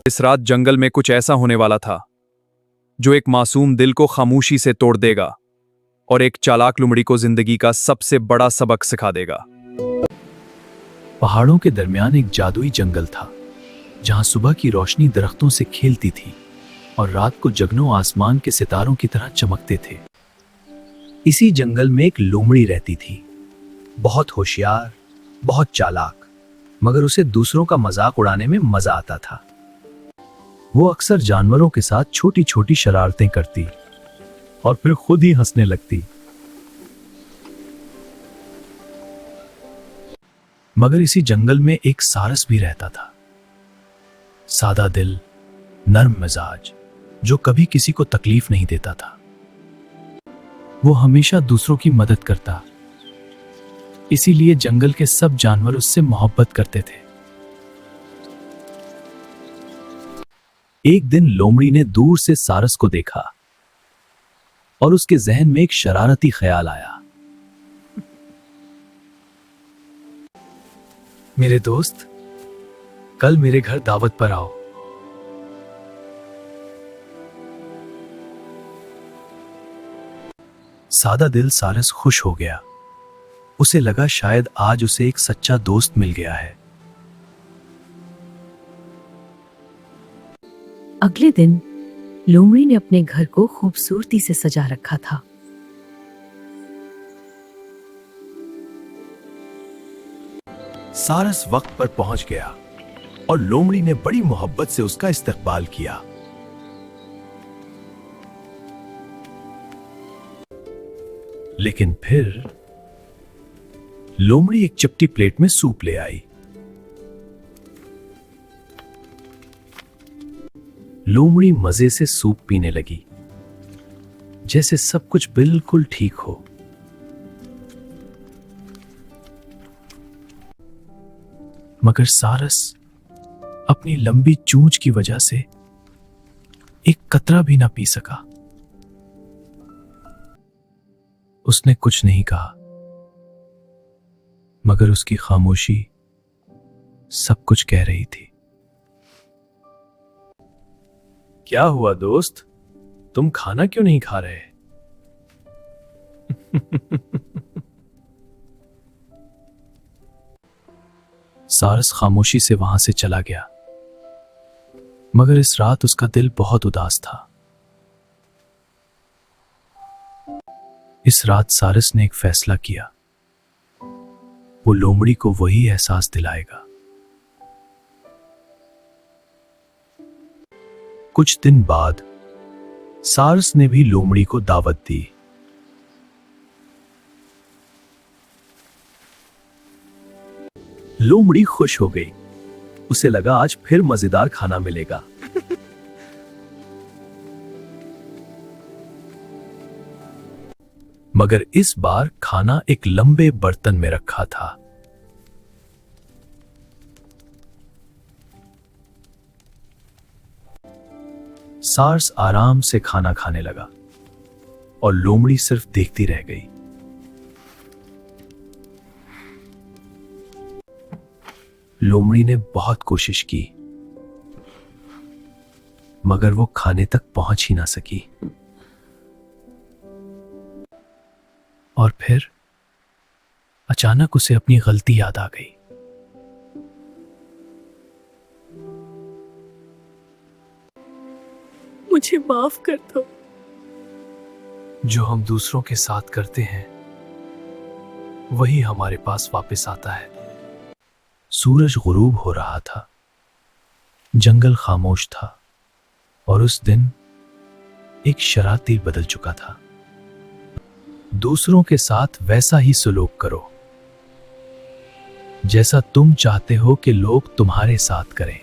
इस रात जंगल में कुछ ऐसा होने वाला था जो एक मासूम दिल को खामोशी से तोड़ देगा और एक चालाक लोमड़ी को जिंदगी का सबसे बड़ा सबक सिखा देगा। पहाड़ों के दरमियान एक जादुई जंगल था जहां सुबह की रोशनी दरख्तों से खेलती थी और रात को जगनों आसमान के सितारों की तरह चमकते थे। इसी जंगल में एक लोमड़ी रहती थी, बहुत होशियार, बहुत चालाक, मगर उसे दूसरों का मजाक उड़ाने में मजा आता था। वो अक्सर जानवरों के साथ छोटी छोटी शरारतें करती और फिर खुद ही हंसने लगती। मगर इसी जंगल में एक सारस भी रहता था, सादा दिल, नर्म मिजाज, जो कभी किसी को तकलीफ नहीं देता था। वो हमेशा दूसरों की मदद करता, इसीलिए जंगल के सब जानवर उससे मोहब्बत करते थे। एक दिन लोमड़ी ने दूर से सारस को देखा और उसके जहन में एक शरारती ख्याल आया। मेरे दोस्त, कल मेरे घर दावत पर आओ। सादा दिल सारस खुश हो गया। उसे लगा शायद आज उसे एक सच्चा दोस्त मिल गया है। अगले दिन लोमड़ी ने अपने घर को खूबसूरती से सजा रखा था। सारस वक्त पर पहुंच गया और लोमड़ी ने बड़ी मोहब्बत से उसका इस्तकबाल किया। लेकिन फिर लोमड़ी एक चपटी प्लेट में सूप ले आई। लोमड़ी मजे से सूप पीने लगी, जैसे सब कुछ बिल्कुल ठीक हो। मगर सारस अपनी लंबी चूंच की वजह से एक कतरा भी ना पी सका। उसने कुछ नहीं कहा, मगर उसकी खामोशी सब कुछ कह रही थी। क्या हुआ दोस्त, तुम खाना क्यों नहीं खा रहे? सारस खामोशी से वहां से चला गया, मगर इस रात उसका दिल बहुत उदास था। इस रात सारस ने एक फैसला किया, वो लोमड़ी को वही एहसास दिलाएगा। कुछ दिन बाद सारस ने भी लोमड़ी को दावत दी। लोमड़ी खुश हो गई। उसे लगा आज फिर मजेदार खाना मिलेगा। मगर इस बार खाना एक लंबे बर्तन में रखा था। सारस आराम से खाना खाने लगा और लोमड़ी सिर्फ देखती रह गई। लोमड़ी ने बहुत कोशिश की, मगर वो खाने तक पहुंच ही ना सकी। और फिर अचानक उसे अपनी गलती याद आ गई। मुझे माफ कर दो। जो हम दूसरों के साथ करते हैं वही हमारे पास वापस आता है। सूरज गुरूब हो रहा था, जंगल खामोश था और उस दिन एक शरारती बदल चुका था। दूसरों के साथ वैसा ही सलूक करो जैसा तुम चाहते हो कि लोग तुम्हारे साथ करें।